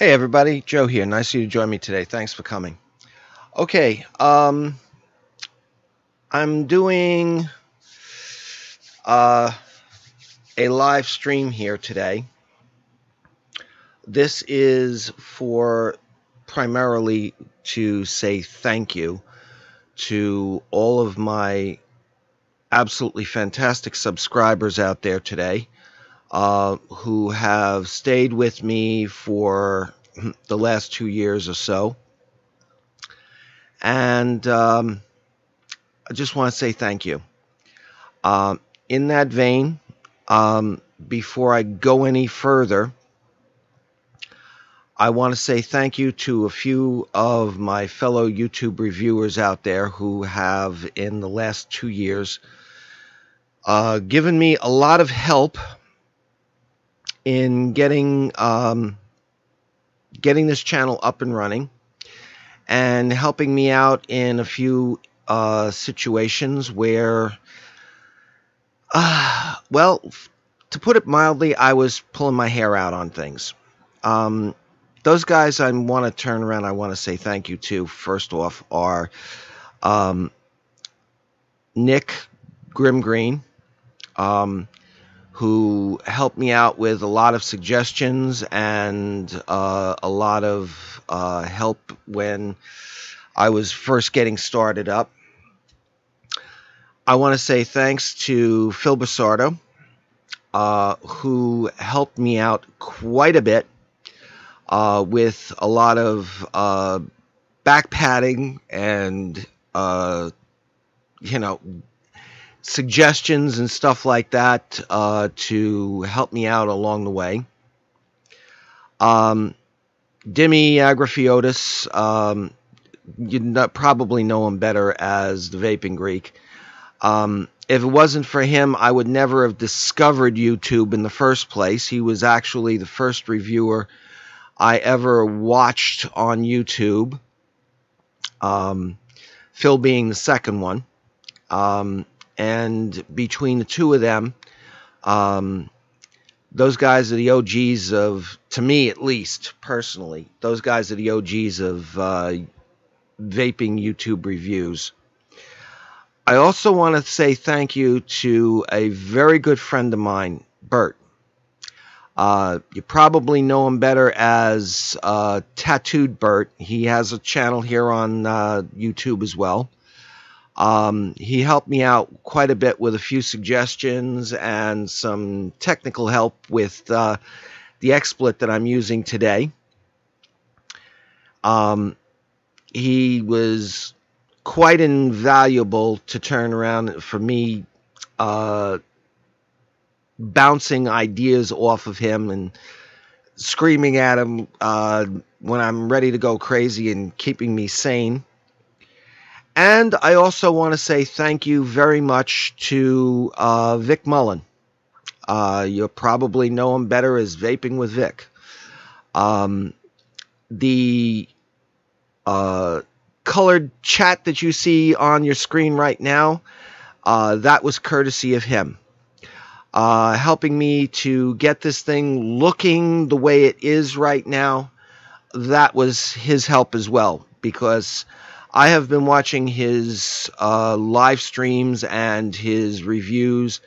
Hey everybody, Joe here. Nice of you to join me today. Thanks for coming. Okay, I'm doing uh, a live stream here today. This is for primarily to say thank you to all of my absolutely fantastic subscribers out there today who have stayed with me for the last 2 years or so. And I just want to say thank you. In that vein, before I go any further, I want to say thank you to a few of my fellow YouTube reviewers out there who have, in the last 2 years, given me a lot of help in getting this channel up and running and helping me out in a few situations where, well, to put it mildly, I was pulling my hair out on things. Those guys I want to turn around, I want to say thank you to, first off, are Nick Grimgreen, who helped me out with a lot of suggestions and a lot of help when I was first getting started up. I want to say thanks to Phil Basardo, who helped me out quite a bit with a lot of back padding and suggestions and stuff like that to help me out along the way. Dimmy Agrafiotis, you probably know him better as the Vaping Greek. If it wasn't for him, I would never have discovered YouTube in the first place. He was actually the first reviewer I ever watched on YouTube, Phil being the second one. And between the two of them, those guys are the OGs of, to me at least, personally, those guys are the OGs of vaping YouTube reviews. I also want to say thank you to a very good friend of mine, Bert. You probably know him better as Tattooed Bert. He has a channel here on YouTube as well. He helped me out quite a bit with a few suggestions and some technical help with the XSplit that I'm using today. He was quite invaluable to turn around for me, bouncing ideas off of him and screaming at him when I'm ready to go crazy and keeping me sane. And I also want to say thank you very much to Vic Mullen. You'll probably know him better as Vaping with Vic. The colored chat that you see on your screen right now, that was courtesy of him. Helping me to get this thing looking the way it is right now, that was his help as well, because I have been watching his live streams and his reviews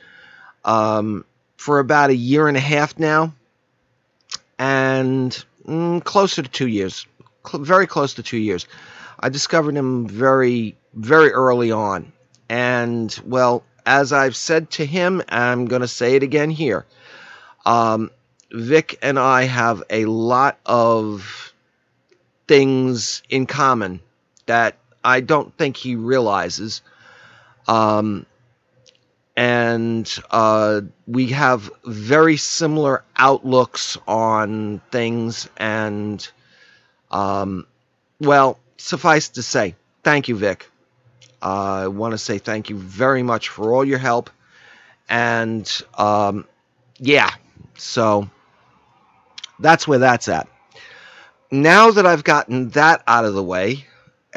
for about 1.5 years now, and closer to 2 years, very close to 2 years. I discovered him very, very early on, and well, as I've said to him, I'm going to say it again here. Vic and I have a lot of things in common that I don't think he realizes. And we have very similar outlooks on things. And, well, suffice to say, thank you, Vic. I want to say thank you very much for all your help. And, yeah, so that's where that's at. Now that I've gotten that out of the way,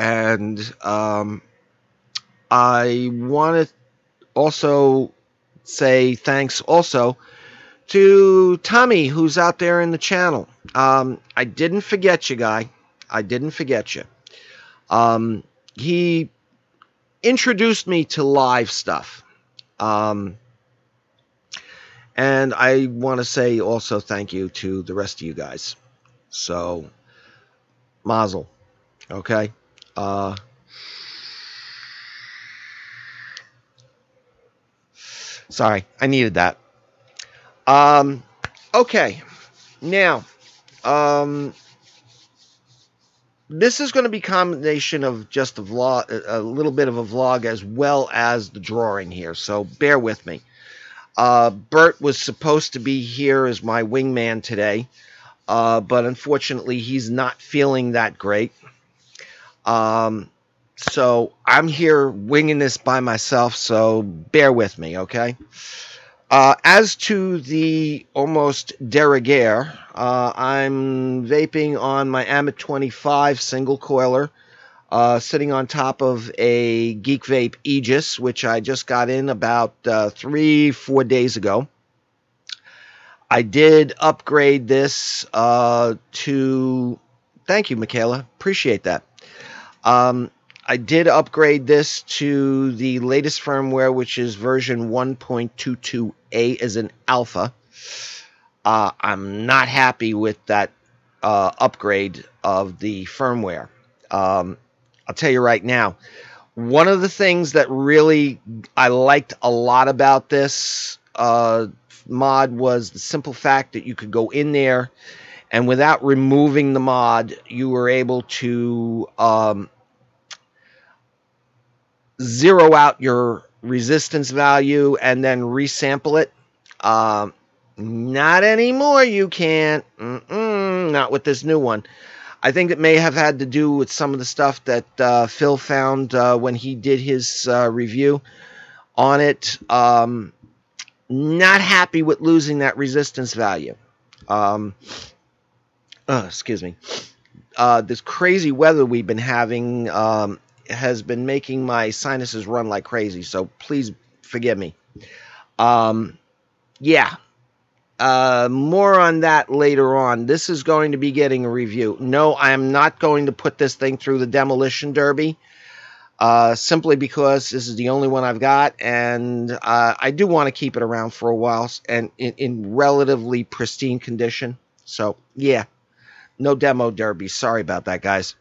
and I want to also say thanks also To Tommy, who's out there in the channel, I didn't forget you, guy. I didn't forget you. He introduced me to live stuff. And I want to say also thank you to the rest of you guys. So, mazel. Okay? Sorry, I needed that. Okay. Now, this is going to be a combination of just a vlog, a little bit of a vlog, as well as the drawing here. So bear with me. Bert was supposed to be here as my wingman today, but unfortunately he's not feeling that great. So I'm here winging this by myself, so bear with me, okay? As to the almost de rigueur, I'm vaping on my Amit 25 single coiler, sitting on top of a Geek Vape Aegis, which I just got in about 3-4 days ago. I did upgrade this to... Thank you, Michaela. Appreciate that. I did upgrade this to the latest firmware, which is version 1.22a as an alpha. I'm not happy with that upgrade of the firmware. I'll tell you right now, one of the things that really I liked a lot about this mod was the simple fact that you could go in there and without removing the mod, you were able to zero out your resistance value and then resample it. Not anymore, you can't. Not with this new one. I think it may have had to do with some of the stuff that Phil found when he did his review on it. Not happy with losing that resistance value. Excuse me. This crazy weather we've been having has been making my sinuses run like crazy, so please forgive me. Yeah. More on that later on. This is going to be getting a review. No, I am not going to put this thing through the demolition derby, simply because this is the only one I've got, and I do want to keep it around for a while and in relatively pristine condition. So, yeah, no demo derby. Sorry about that, guys.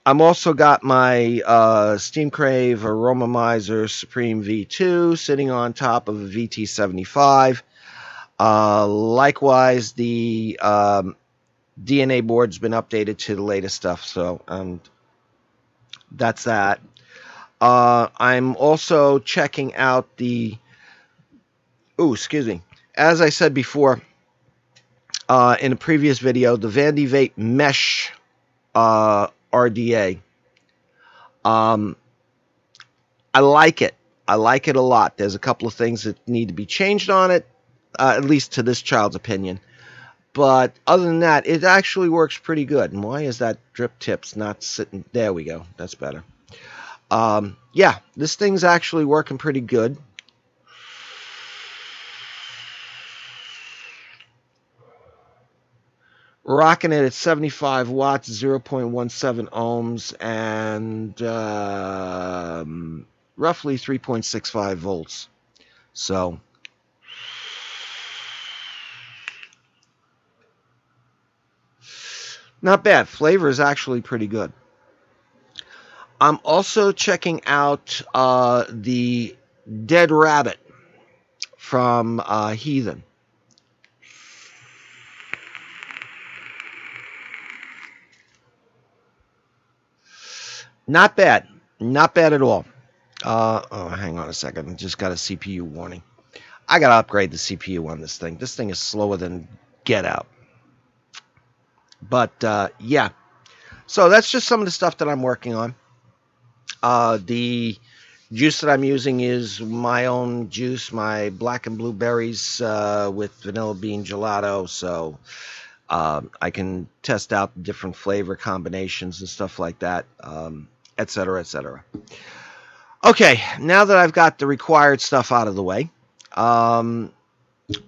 I'm also got my Steam Crave Aromomizer Supreme V2 sitting on top of a VT75. Likewise, the DNA board's been updated to the latest stuff, so that's that. I'm also checking out the... Ooh, excuse me. As I said before in a previous video, the Vandy Vape Mesh RDA. I like it. I like it a lot. There's a couple of things that need to be changed on it, at least to this child's opinion. But other than that, it actually works pretty good. And why is that drip tips not sitting? There we go. That's better. Yeah, this thing's actually working pretty good. Rocking it at 75 watts, 0.17 ohms, and roughly 3.65 volts. So, not bad. Flavor is actually pretty good. I'm also checking out the Dead Rabbit from Heathen. Not bad. Not bad at all. Oh, hang on a second. I just got a CPU warning. I got to upgrade the CPU on this thing. This thing is slower than get out. But, yeah. So that's just some of the stuff that I'm working on. The juice that I'm using is my own juice, my black and blueberries with vanilla bean gelato. So I can test out different flavor combinations and stuff like that, etc., etc. Okay, now that I've got the required stuff out of the way,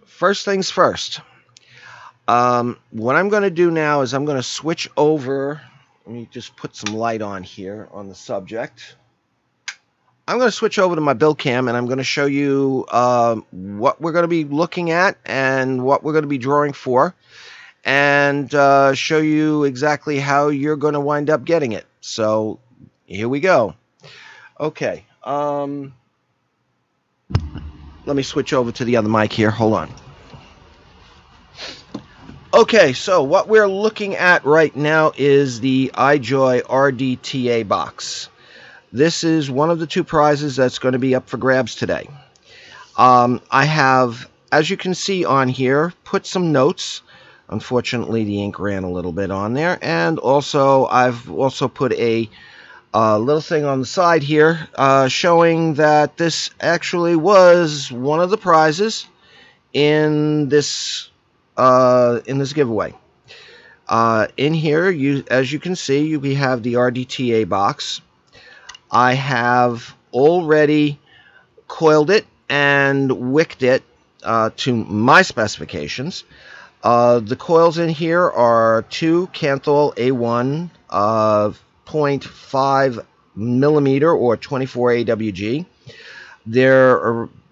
First things first. What I'm going to do now is I'm going to switch over. Let me just put some light on here on the subject. I'm going to switch over to my build cam, and I'm going to show you what we're going to be looking at and what we're going to be drawing for, and show you exactly how you're going to wind up getting it. So here we go. Okay. Let me switch over to the other mic here. Hold on. Okay, so what we're looking at right now is the iJoy RDTA box. This is one of the two prizes that's going to be up for grabs today. I have, as you can see on here, put some notes. Unfortunately, the ink ran a little bit on there. And also, I've also put a little thing on the side here showing that this actually was one of the prizes in this giveaway. In here, as you can see, we have the RDTA box. I have already coiled it and wicked it to my specifications. The coils in here are 2 Canthal A1 0.5 millimeter or 24 AWG.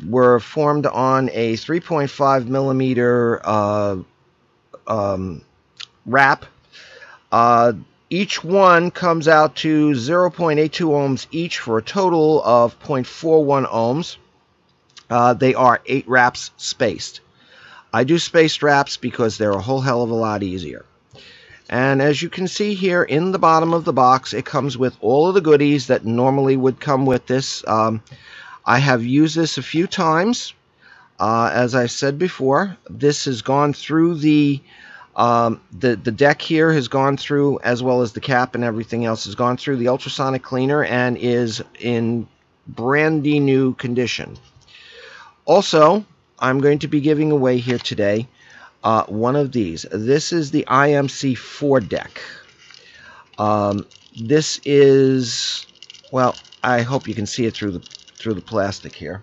Were formed on a 3.5 millimeter wrap. Each one comes out to 0.82 ohms each for a total of 0.41 ohms. They are 8 wraps spaced. I do spaced wraps because they're a whole hell of a lot easier. And as you can see here in the bottom of the box, it comes with all of the goodies that normally would come with this. I have used this a few times. As I said before, this has gone through the deck here has gone through, as well as the cap and everything else has gone through the ultrasonic cleaner and is in brandy new condition. Also, I'm going to be giving away here today one of these. This is the IMC4 deck. This is, well, I hope you can see it through the plastic here.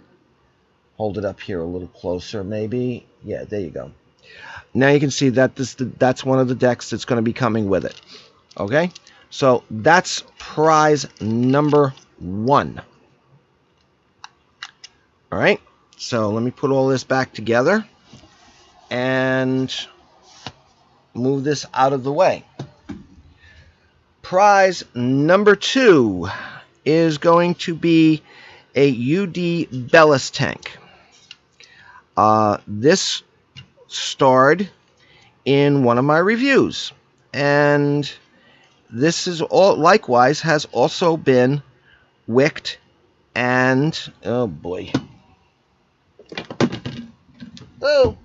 Hold it up here a little closer, maybe. Yeah, there you go. Now you can see that that's one of the decks that's going to be coming with it. Okay, so that's prize number 1. All right, so let me put all this back together and move this out of the way. Prize number 2 is going to be a UD Bellus tank. This starred in one of my reviews, and this is all likewise has also been wicked and oh boy, oh,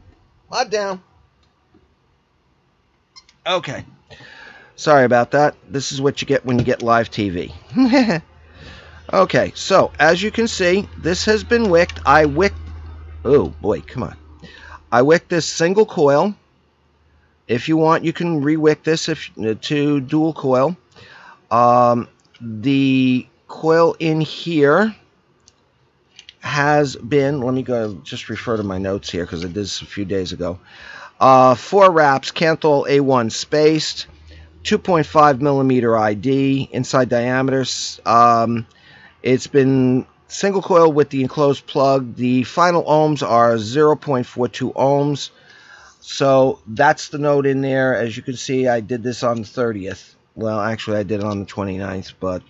not down. Okay, sorry about that. This is what you get when you get live TV. Okay, so as you can see, this has been wicked. Oh boy, come on. I wicked this single coil. If you want, you can re-wick this to dual coil. The coil in here has been, let me go just refer to my notes here because I did this a few days ago. 4 wraps, Canthal A1 spaced, 2.5 millimeter ID, inside diameters. It's been single coil with the enclosed plug. The final ohms are 0.42 ohms. So that's the note in there. As you can see, I did this on the 30th. Well, actually, I did it on the 29th, but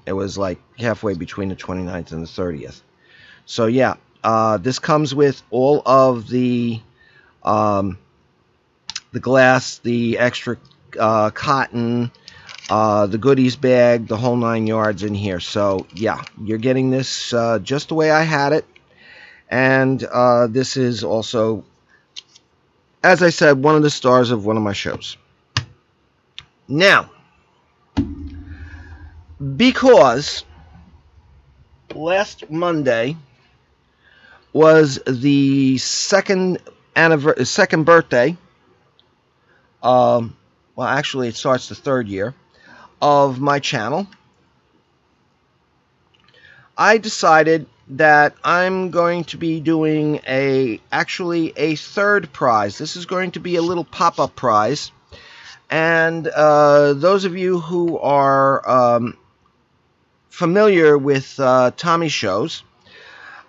it was like halfway between the 29th and the 30th. So yeah, this comes with all of the glass, the extra cotton, the goodies bag, the whole 9 yards in here. So yeah, you're getting this just the way I had it. And this is also, as I said, one of the stars of one of my shows. Now, because last Monday was the second birthday, well, actually it starts the 3rd year of my channel, I decided that I'm going to be doing actually a third prize. This is going to be a little pop-up prize. And those of you who are familiar with Tommy's shows,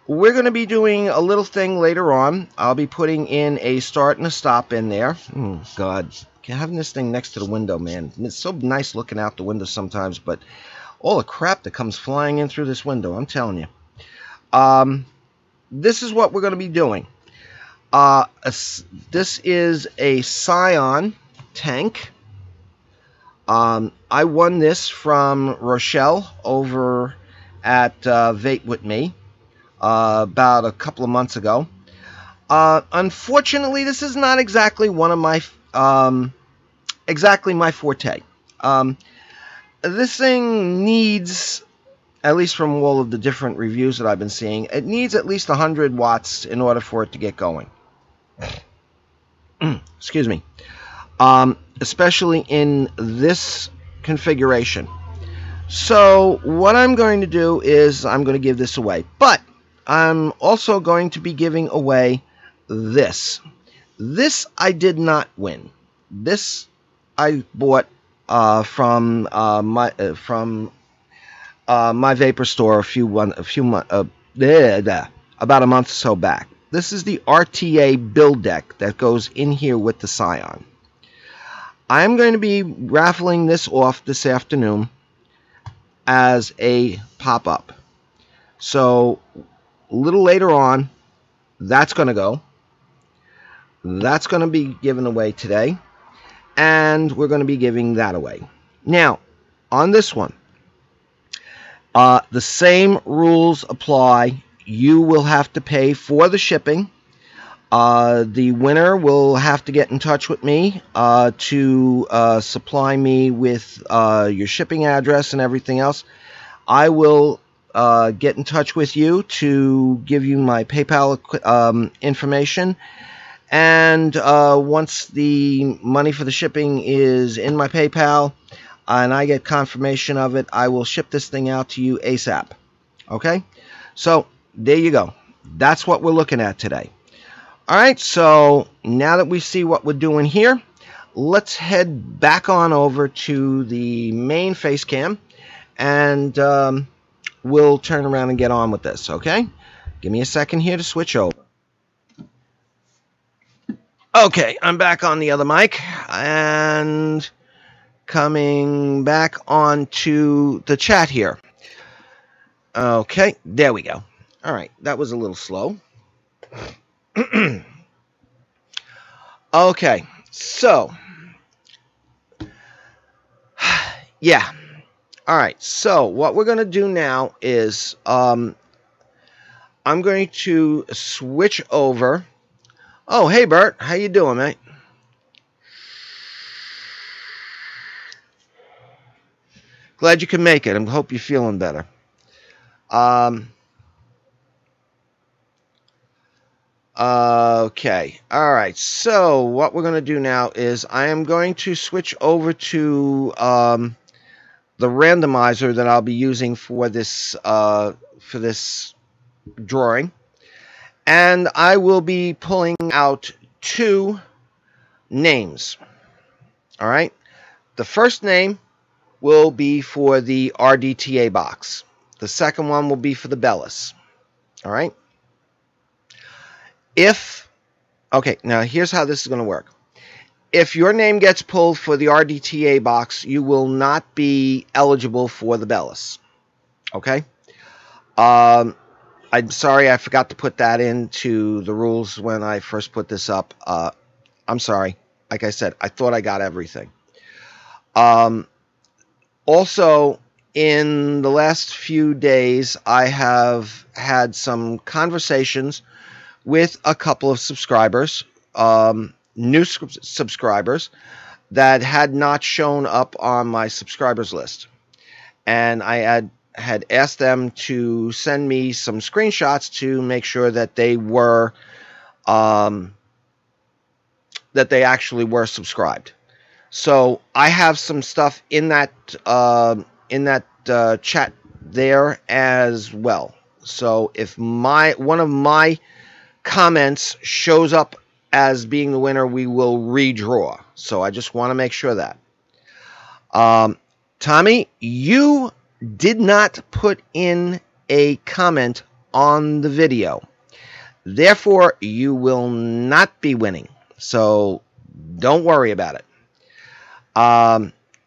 we're going to be doing a little thing later on. I'll be putting in a start and a stop in there. Oh, God. Having this thing next to the window, man. It's so nice looking out the window sometimes, but all the crap that comes flying in through this window, I'm telling you. This is what we're going to be doing. This is a Scion tank. I won this from Rochelle over at Vape With Me about a couple of months ago. Unfortunately, this is not exactly one of my my forte. This thing needs, at least from all of the different reviews that I've been seeing, it needs at least 100 watts in order for it to get going. Excuse me. Especially in this configuration. So what I'm going to do is I'm going to give this away. But I'm also going to be giving away this. This I did not win. This I bought from my vapor store about a month or so back. This is the RTA build deck that goes in here with the Scion. I'm going to be raffling this off this afternoon as a pop-up. So a little later on, that's going to go. That's going to be given away today. And we're going to be giving that away. Now, on this one, the same rules apply. You will have to pay for the shipping. The winner will have to get in touch with me to supply me with your shipping address and everything else. I will get in touch with you to give you my PayPal information. And once the money for the shipping is in my PayPal and I get confirmation of it, I will ship this thing out to you ASAP. Okay? So, there you go. That's what we're looking at today. Alright, so now that we see what we're doing here, let's head back on over to the main face cam and we'll turn around and get on with this, okay? Give me a second here to switch over. Okay, I'm back on the other mic and coming back onto the chat here. Okay, there we go. Alright, that was a little slow. Okay, so yeah. Alright, so what we're going to do now is I'm going to switch over. Oh, hey Bert, how you doing, mate? Glad you could make it. I hope you're feeling better. Okay, alright, so what we're going to do now is I am going to switch over to the randomizer that I'll be using for this drawing, and I will be pulling out 2 names. Alright, the first name will be for the RDTA box. The second one will be for the Bellus. Alright? Okay, now here's how this is going to work. If your name gets pulled for the RDTA box, you will not be eligible for the Bellus. Okay? I'm sorry I forgot to put that into the rules when I first put this up. I'm sorry. Like I said, I thought I got everything. Also, in the last few days, I have had some conversations with a couple of subscribers, new subscribers, that had not shown up on my subscribers list. And I had asked them to send me some screenshots to make sure that they were, that they actually were subscribed. So I have some stuff in that chat there as well. So if one of my comments shows up as being the winner, we will redraw. So I just want to make sure that. Tommy, you did not put in a comment on the video. Therefore, you will not be winning. So don't worry about it.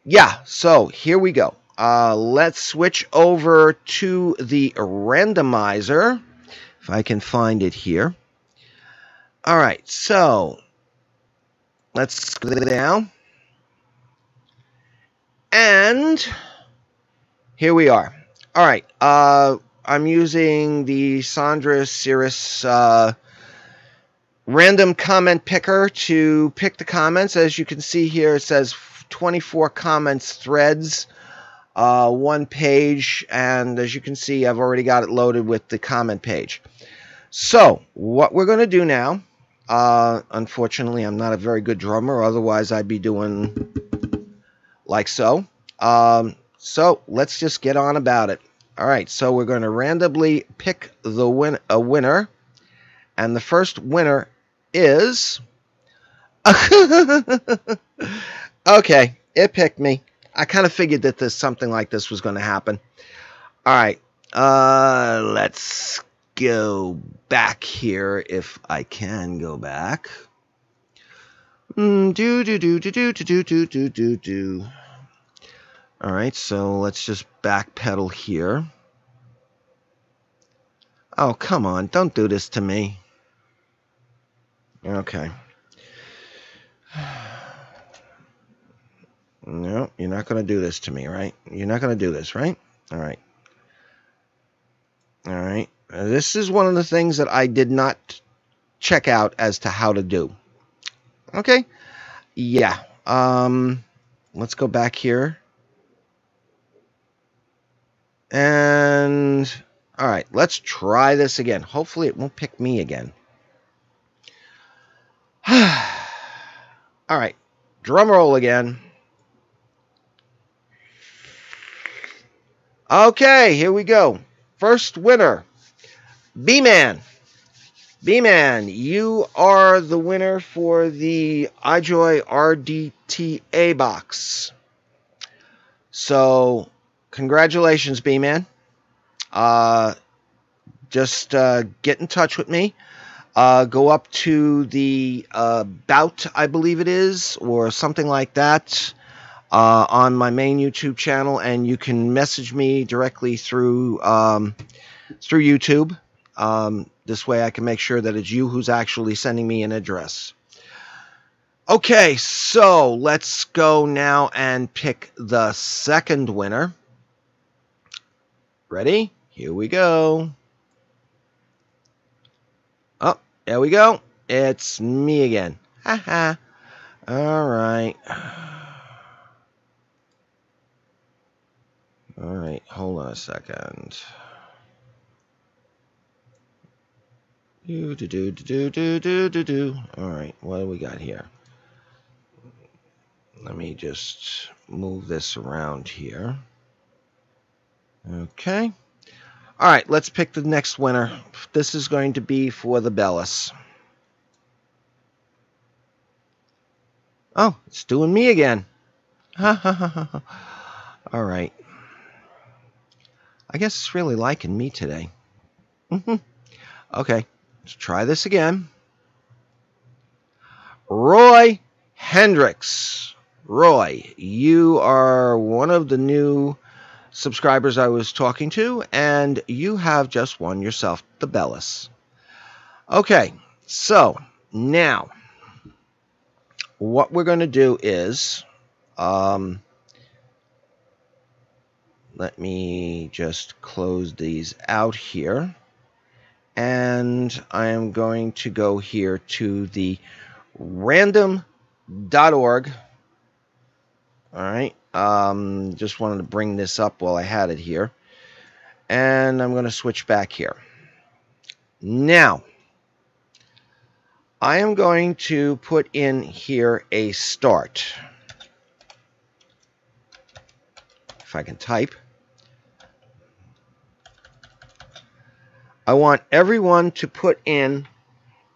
Yeah, so here we go. Let's switch over to the randomizer, if I can find it here. All right, so let's go down. And here we are. All right, I'm using the Sandra Cirrus random comment picker to pick the comments. As you can see here, it says 24 comments threads, one page, and as you can see, I've already got it loaded with the comment page. So what we're going to do now, unfortunately, I'm not a very good drummer, otherwise I'd be doing like so. So let's just get on about it. All right, so we're going to randomly pick a winner, and the first winner is okay, it picked me. I kind of figured that something like this was going to happen. All right, let's go back here if I can go back. All right, so let's just backpedal here. Oh, come on, don't do this to me. Okay. No, you're not going to do this to me, right? You're not going to do this, right? All right. All right. This is one of the things that I did not check out as to how to do. Okay. Yeah. Let's go back here. And all right, let's try this again. Hopefully it won't pick me again. All right, drum roll again. Okay, here we go. First winner, B-Man. B-Man, you are the winner for the iJoy RDTA Box. So, congratulations, B-Man. Just get in touch with me. Go up to the bout, I believe it is, or something like that, on my main YouTube channel, and you can message me directly through YouTube. This way I can make sure that it's you who's actually sending me an address. Okay, so let's go now and pick the second winner. Ready? Here we go. Oh, there we go. It's me again. Haha. All right. All right, hold on a second. All right, what do we got here? Let me just move this around here. Okay. All right, let's pick the next winner. This is going to be for the Bellus. Oh, it's doing me again. All right. I guess it's really liking me today. Okay, let's try this again. Roy Hendricks. Roy, you are one of the new subscribers I was talking to, and you have just won yourself the Bellus. Okay, so now what we're going to do is let me just close these out here, and I am going to go here to the random.org. All right, just wanted to bring this up while I had it here, and I'm going to switch back here. Now, I am going to put in here a start. If I can type. I want everyone to put in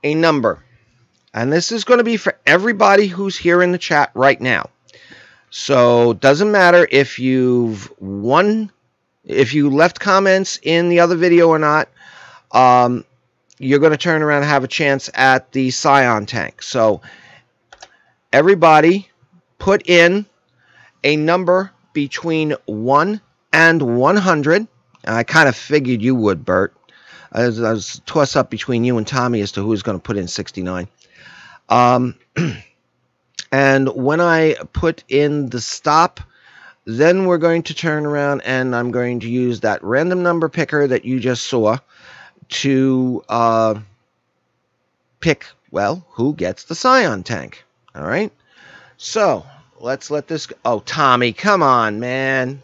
a number. And this is going to be for everybody who's here in the chat right now. So it doesn't matter if you've won, if you left comments in the other video or not. You're going to turn around and have a chance at the Scion tank. So everybody put in a number between 1 and 100. I kind of figured you would, Bert. I was toss up between you and Tommy as to who's going to put in 69. And when I put in the stop, then we're going to turn around and I'm going to use that random number picker that you just saw to pick, well, who gets the Scion tank. All right. So let's let this go. Oh, Tommy, come on, man.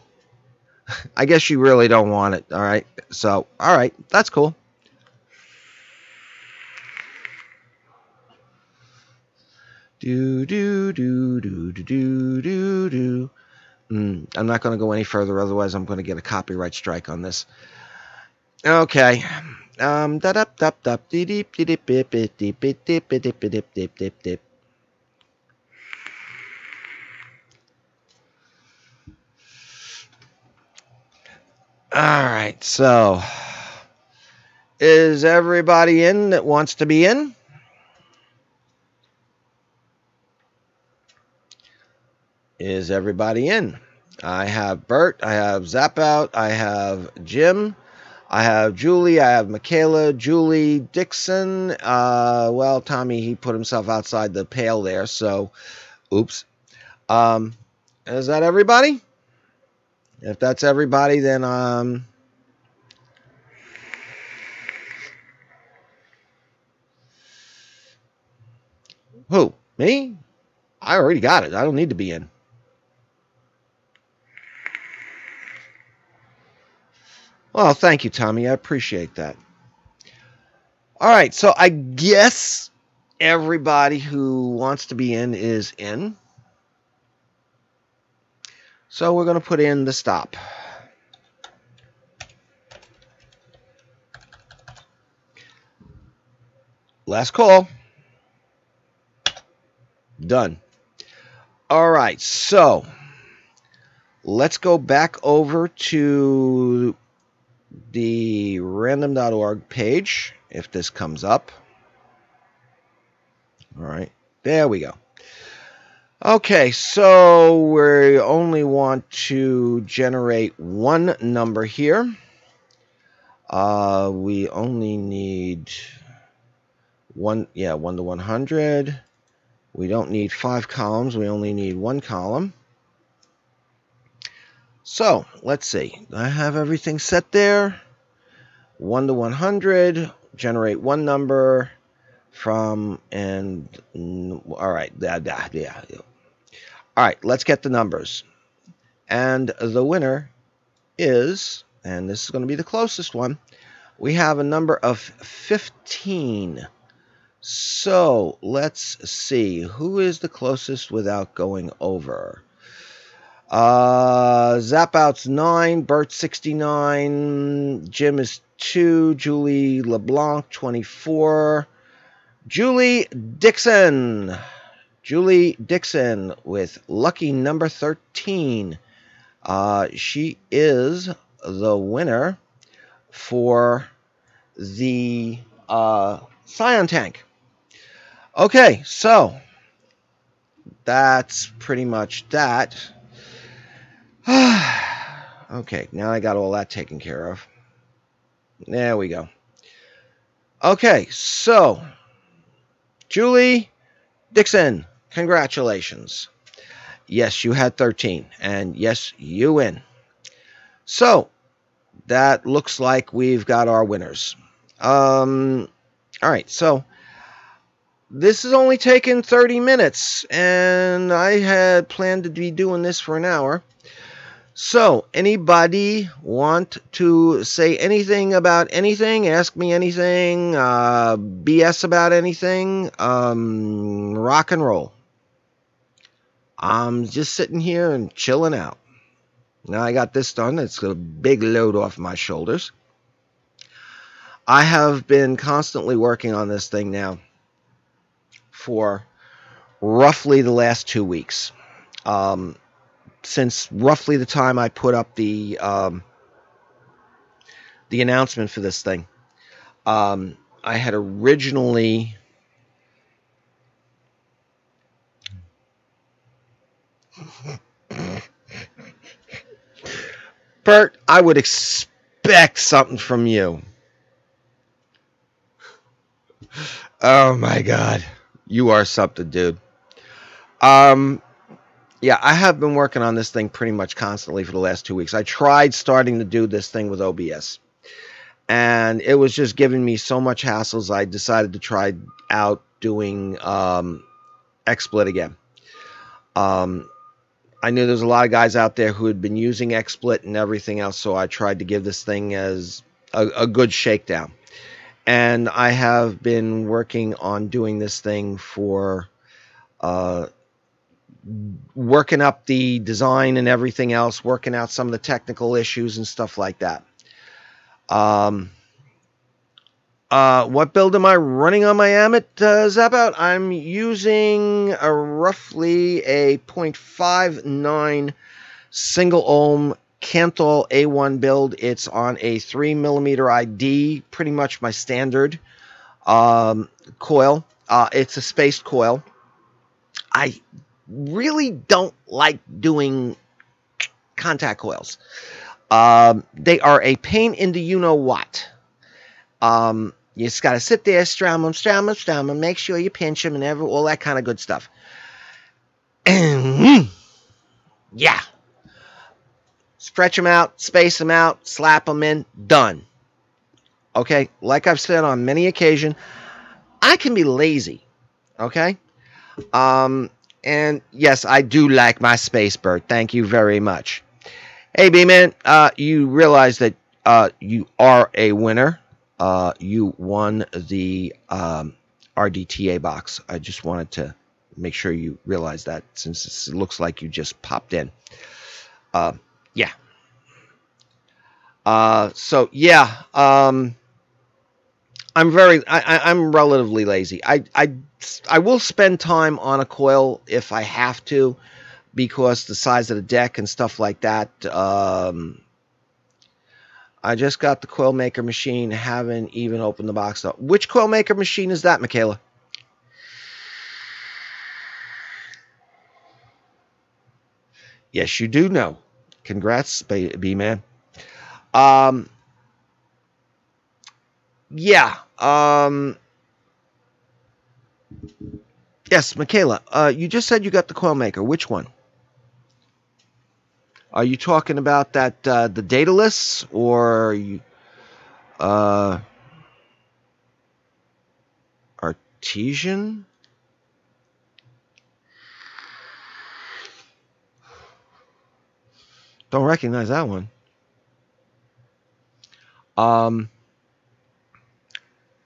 I guess you really don't want it. All right. So, all right. That's cool. Do, do, do, do, do, do, do, do. I'm not going to go any further, otherwise I'm going to get a copyright strike on this. Okay. All right, so is everybody in that wants to be in? Is everybody in? I have Bert, I have Zapout, I have Jim, I have Julie, I have Michaela, Julie, Dixon. Well, Tommy, he put himself outside the pale there, so oops. Is that everybody? If that's everybody, then who? Me? I already got it. I don't need to be in. Well, thank you, Tommy. I appreciate that. All right, so I guess everybody who wants to be in is in. So we're going to put in the stop. Last call. Done. All right, so let's go back over to the random.org page, if this comes up. All right, there we go. Okay, so we only want to generate one number here. We only need one to 100. We don't need 5 columns. We only need 1 column. So let's see. I have everything set there. 1 to 100. Generate one number from and all right. Yeah. All right. Let's get the numbers. And the winner is, and this is going to be the closest one. We have a number of 15. So let's see who is the closest without going over. Zapout's 9, Bert 69, Jim is 2, Julie LeBlanc 24, Julie Dixon with lucky number 13. She is the winner for the Scion tank. Okay, so that's pretty much that. Okay, now I got all that taken care of. There we go. Okay, so Julie Dixon, congratulations. Yes, you had 13, and yes, you win. So that looks like we've got our winners. All right, so this has only taken 30 minutes, and I had planned to be doing this for an hour. So, anybody want to say anything about anything? Ask me anything? BS about anything? Rock and roll. I'm just sitting here and chilling out. Now I got this done. It's a big load off my shoulders. I have been constantly working on this thing now for roughly the last 2 weeks. Since roughly the time I put up the announcement for this thing. I had originally Bert, I would expect something from you. Oh my God. You are something, dude. Yeah, I have been working on this thing pretty much constantly for the last 2 weeks. I tried starting to do this thing with OBS, and it was just giving me so much hassles. I decided to try out doing XSplit again. I knew there's a lot of guys out there who had been using XSplit and everything else, so I tried to give this thing as a good shakedown. And I have been working on doing this thing for working up the design and everything else, working out some of the technical issues and stuff like that. What build am I running on my Amit, Zabout? I'm using roughly a 0.59 single ohm Canthal A1 build. It's on a 3mm ID, pretty much my standard coil. It's a spaced coil. I really don't like doing contact coils. They are a pain in the you-know-what. You just got to sit there, strum them, make sure you pinch them, and all that kind of good stuff. Yeah. Stretch them out, space them out, slap them in, done. Okay? Like I've said on many occasions, I can be lazy. Okay? And yes, I do like my space bird. Thank you very much. Hey, B-Man, you realize that you are a winner. You won the RDTA box. I just wanted to make sure you realize that, since it looks like you just popped in. Yeah. So yeah. I'm relatively lazy. I will spend time on a coil if I have to, because the size of the deck and stuff like that. I just got the coil maker machine, haven't even opened the box up. Which coil maker machine is that, Michaela? Yes, you do know. Congrats, B-Man. Yeah. Yes, Michaela, you just said you got the coil maker. Which one? Are you talking about that the dataless, or you artesian? Don't recognize that one.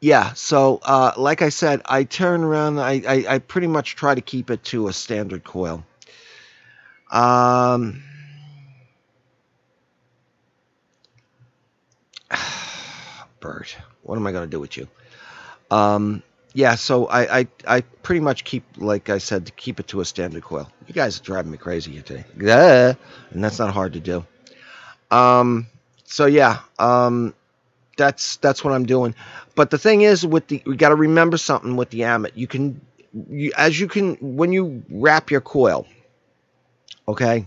Yeah, so like I said, I turn around. I pretty much try to keep it to a standard coil. Bert, what am I going to do with you? Yeah, so I pretty much keep, like I said, to keep it to a standard coil. You guys are driving me crazy here today. And that's not hard to do. So yeah, that's what I'm doing. But the thing is, we got to remember something with the Amit. When you wrap your coil, okay,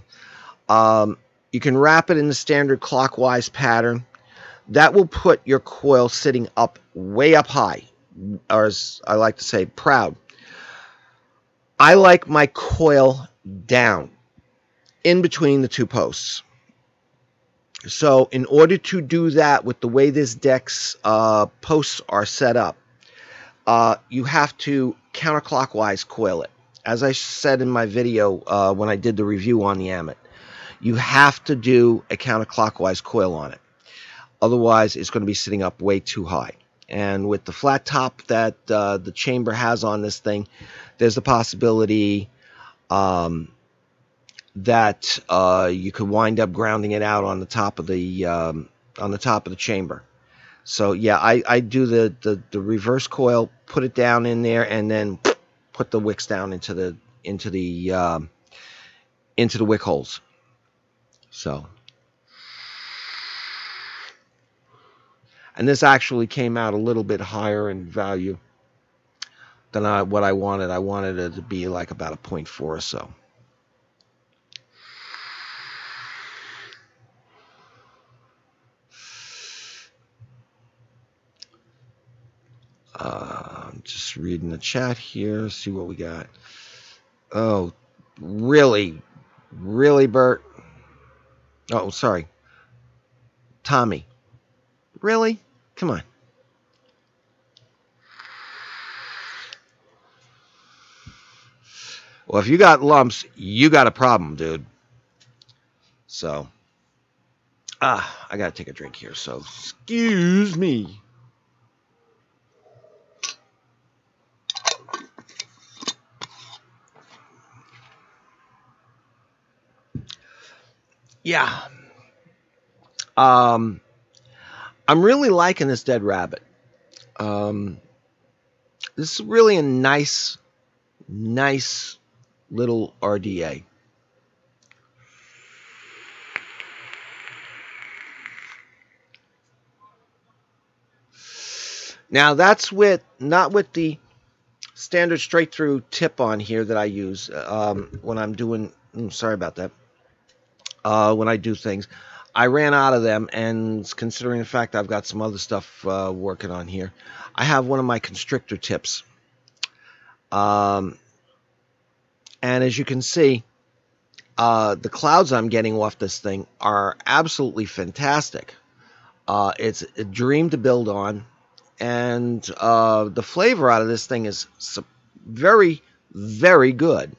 you can wrap it in the standard clockwise pattern. That will put your coil sitting up way up high, or as I like to say, proud. I like my coil down in between the two posts. So in order to do that with the way this deck's posts are set up, you have to counterclockwise coil it. As I said in my video when I did the review on the Amit, you have to do a counterclockwise coil on it. Otherwise, it's going to be sitting up way too high. And with the flat top that the chamber has on this thing, there's the possibility that you could wind up grounding it out on the top of the chamber. So yeah, I do the reverse coil, put it down in there, and then put the wicks down into the wick holes. So, and this actually came out a little bit higher in value than what I wanted. I wanted it to be like about a 0.4 or so. Just reading the chat here, see what we got. Oh, really, Bert? Oh, sorry, Tommy. Really? Come on. Well, if you got lumps, you got a problem, dude. So, I gotta take a drink here, so excuse me. Yeah. I'm really liking this dead rabbit. This is really a nice little RDA. Now that's not with the standard straight through tip on here that I use when I'm doing. Sorry about that. When I do things, I ran out of them, and considering the fact I've got some other stuff working on here, I have one of my constrictor tips. And as you can see, the clouds I'm getting off this thing are absolutely fantastic. It's a dream to build on, and the flavor out of this thing is very, very good.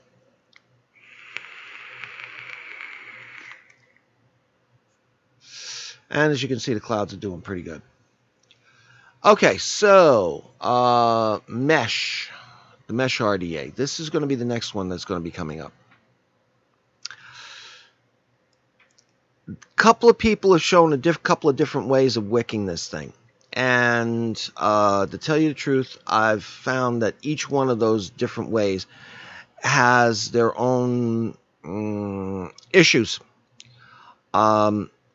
And as you can see, the clouds are doing pretty good. Okay, so mesh, the mesh RDA. This is going to be the next one that's going to be coming up. A couple of people have shown a couple of different ways of wicking this thing. And to tell you the truth, I've found that each one of those different ways has their own issues.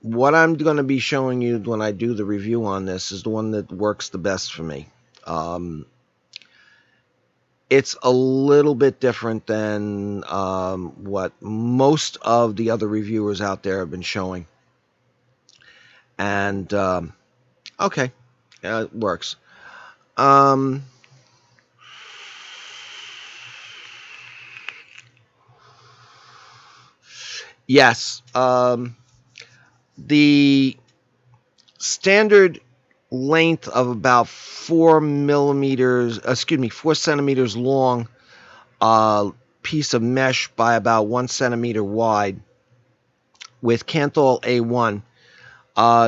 What I'm going to be showing you when I do the review on this is the one that works the best for me. It's a little bit different than what most of the other reviewers out there have been showing. And, okay, yeah, it works. Yes, the standard length of about 4 centimeters long piece of mesh by about 1 centimeter wide with Kanthal A1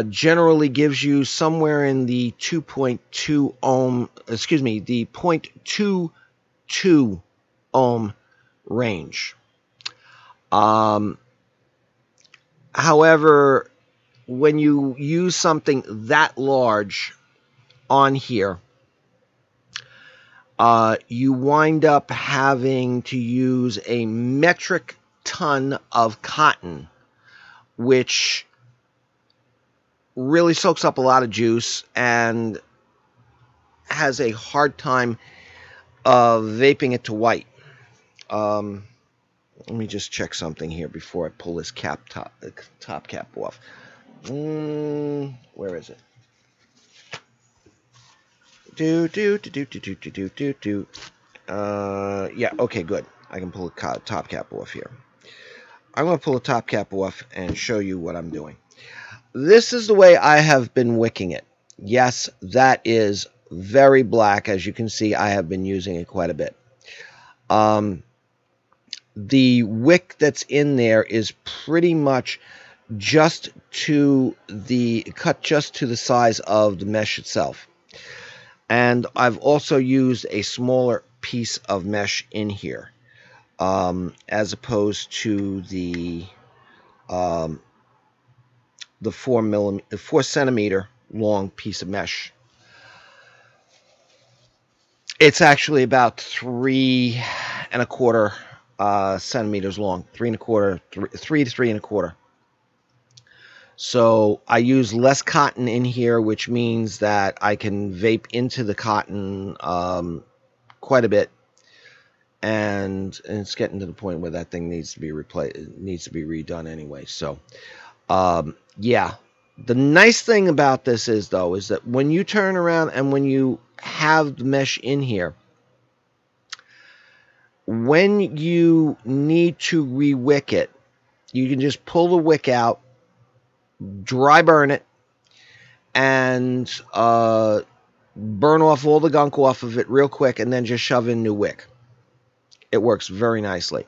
generally gives you somewhere in the 2.2 ohm, the 0.22 ohm range. However, when you use something that large on here, you wind up having to use a metric ton of cotton, which really soaks up a lot of juice and has a hard time vaping it to white. Let me just check something here before I pull this top cap off. Where is it? Yeah, okay, good. I can pull a top cap off here. I'm going to pull a top cap off and show you what I'm doing. This is the way I have been wicking it. Yes, that is very black. As you can see, I have been using it quite a bit. The wick that's in there is pretty much just to the size of the mesh itself. And I've also used a smaller piece of mesh in here, as opposed to the 4 centimeter long piece of mesh. It's actually about 3¼ centimeters long, 3¼ 3 to 3¼ So I use less cotton in here, which means that I can vape into the cotton quite a bit, and it's getting to the point where that thing needs to be replaced. It needs to be redone anyway. So yeah, the nice thing about this is though is that when you turn around and when you have the mesh in here, when you need to re-wick it, you can just pull the wick out, dry burn it, and burn off all the gunk off of it real quick, and then just shove in new wick. It works very nicely.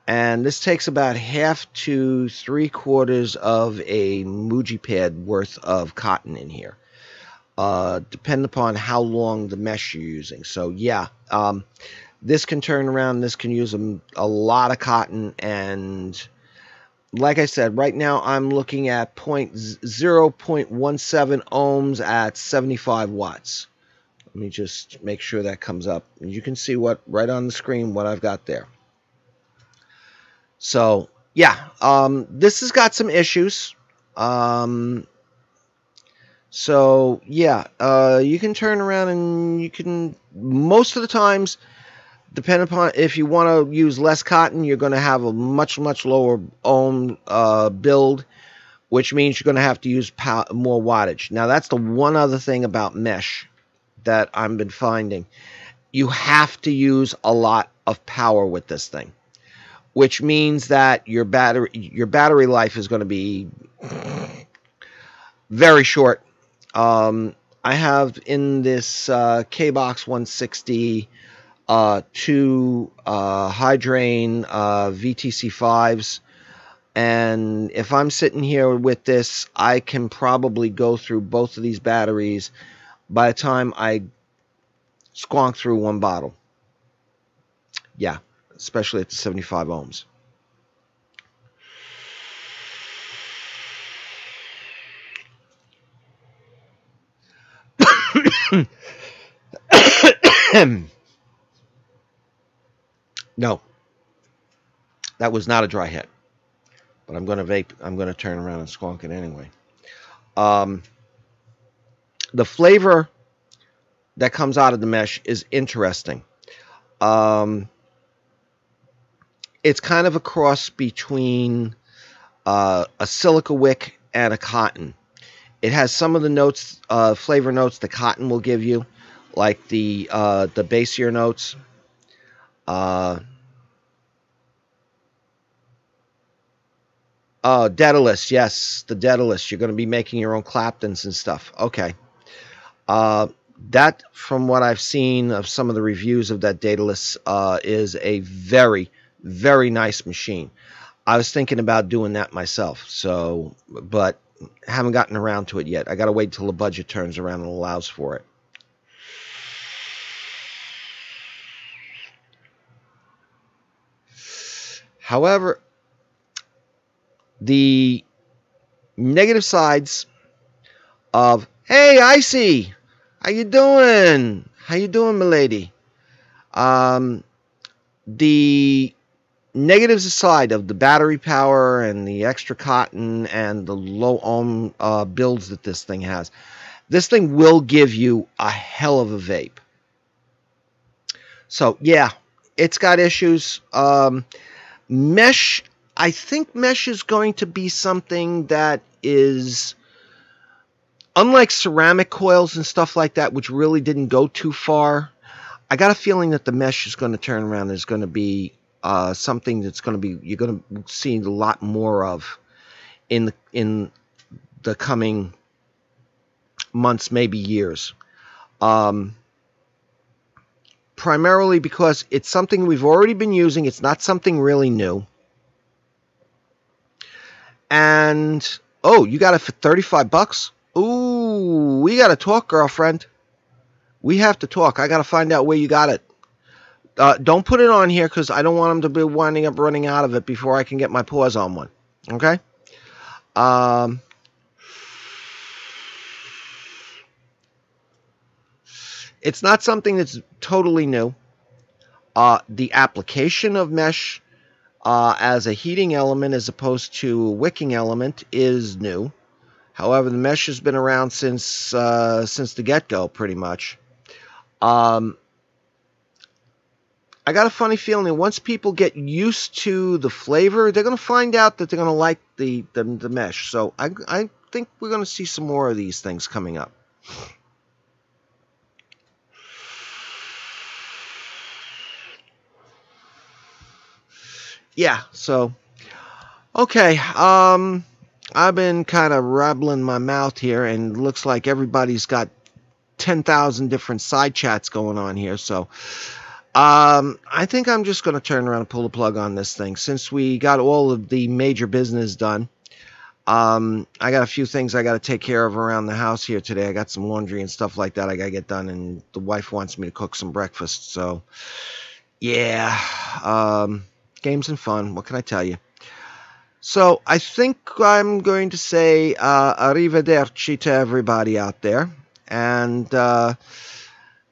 And this takes about 1/2 to 3/4 of a Muji pad worth of cotton in here, depending upon how long the mesh you're using. So yeah, this can turn around. This can use a lot of cotton, and like I said, right now I'm looking at 0.17 ohms at 75 watts. Let me just make sure that comes up. You can see what right on the screen what I've got there. So yeah, this has got some issues. So yeah, you can turn around and you can, most of the times, depending upon if you want to use less cotton, you're going to have a much lower ohm build, which means you're going to have to use more wattage. Now that's the one other thing about mesh that I've been finding. You have to use a lot of power with this thing, which means that your battery life is going to be very short. I have in this K-Box 160 two high-drain VTC5s, and if I'm sitting here with this, I can probably go through both of these batteries by the time I squonk through one bottle. Yeah, especially at the 75 ohms. No, that was not a dry hit, but I'm going to vape. I'm going to turn around and squonk it anyway. The flavor that comes out of the mesh is interesting. It's kind of a cross between a silica wick and a cotton. It has some of the notes, flavor notes the cotton will give you, like the bassier notes. Oh, Daedalus, yes, the Daedalus. You're going to be making your own Claptons and stuff. Okay. That, from what I've seen of some of the reviews of that Daedalus, is a very, very nice machine. I was thinking about doing that myself, so, but haven't gotten around to it yet. I got to wait till the budget turns around and allows for it. However, the negative sides of, hey, Icy, how you doing? How you doing, milady? The negatives aside of the battery power and the extra cotton and the low ohm builds that this thing has, this thing will give you a hell of a vape. So yeah, it's got issues. Mesh, I think mesh is going to be something that is, unlike ceramic coils and stuff like that, which really didn't go too far. I got a feeling that the mesh is going to turn around. There's going to be something that's going to be, you're going to see a lot more of in the coming months, maybe years. Primarily because it's something we've already been using. It's not something really new. And, oh, you got it for 35 bucks? Ooh, we got to talk, girlfriend. We have to talk. I got to find out where you got it. Don't put it on here because I don't want them to be winding up running out of it before I can get my paws on one. Okay? It's not something that's totally new. The application of mesh as a heating element as opposed to a wicking element is new. However, the mesh has been around since the get-go, pretty much. I got a funny feeling that once people get used to the flavor, they're going to find out that they're going to like the mesh. So I think we're going to see some more of these things coming up. Yeah, so, okay, I've been kind of rattling my mouth here, and it looks like everybody's got 10,000 different side chats going on here, so I think I'm just going to turn around and pull the plug on this thing. Since we got all of the major business done, I got a few things I got to take care of around the house here today. I got some laundry and stuff like that I got to get done, and the wife wants me to cook some breakfast, so, yeah, games and fun, what can I tell you? So I think I'm going to say arrivederci to everybody out there. And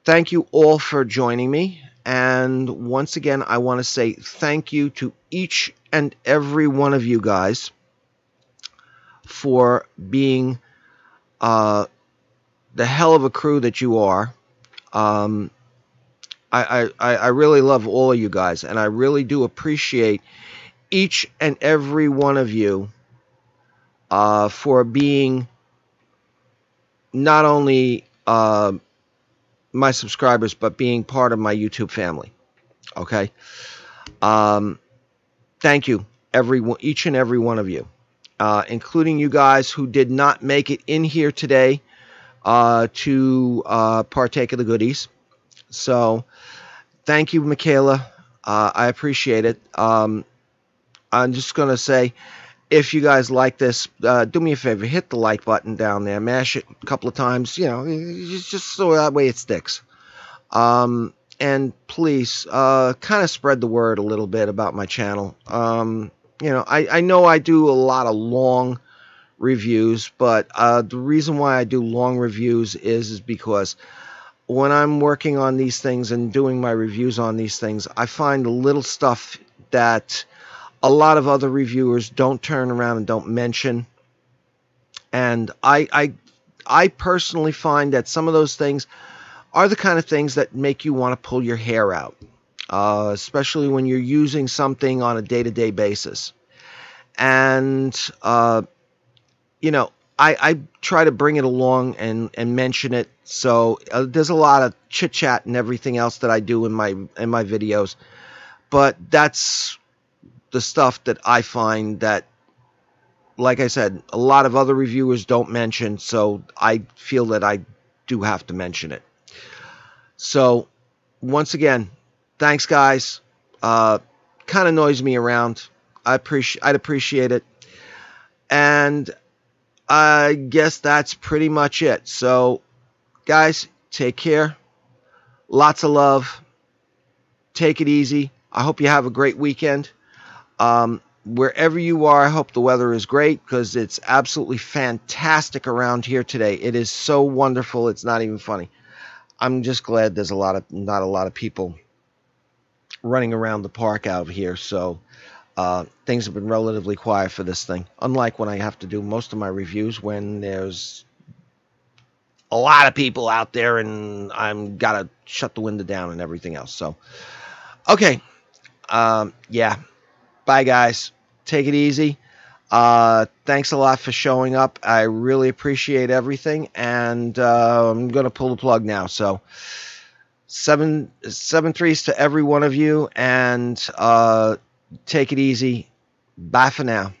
thank you all for joining me. And once again, I want to say thank you to each and every one of you guys for being the hell of a crew that you are. I really love all of you guys, and I really do appreciate each and every one of you for being not only my subscribers, but being part of my YouTube family. Okay? Thank you, each and every one of you, including you guys who did not make it in here today to partake of the goodies. So, thank you, Michaela. I appreciate it. I'm just going to say, if you guys like this, do me a favor, hit the like button down there, mash it a couple of times, just so that way it sticks. And please, kind of spread the word a little bit about my channel. I know I do a lot of long reviews, but the reason why I do long reviews is because when I'm working on these things and doing my reviews on these things, I find a little stuff that a lot of other reviewers don't turn around and don't mention. And I personally find that some of those things are the kind of things that make you want to pull your hair out, especially when you're using something on a day-to-day basis. And, I try to bring it along and mention it. So there's a lot of chit chat and everything else that I do in my videos, but that's the stuff that I find that, like I said, a lot of other reviewers don't mention. So I feel that I do have to mention it. So once again, thanks, guys. Kind of annoys me around. I'd appreciate it. And I guess that's pretty much it. So, guys, take care. Lots of love. Take it easy. I hope you have a great weekend. Wherever you are, I hope the weather is great, because it's absolutely fantastic around here today. It is so wonderful. It's not even funny. I'm just glad there's not a lot of people running around the park out here. So, things have been relatively quiet for this thing, unlike when I have to do most of my reviews when there's a lot of people out there and I'm gotta shut the window down and everything else. So, okay, yeah, bye, guys. Take it easy. Thanks a lot for showing up. I really appreciate everything, and I'm gonna pull the plug now. So, 7-3s to every one of you, and take it easy. Bye for now.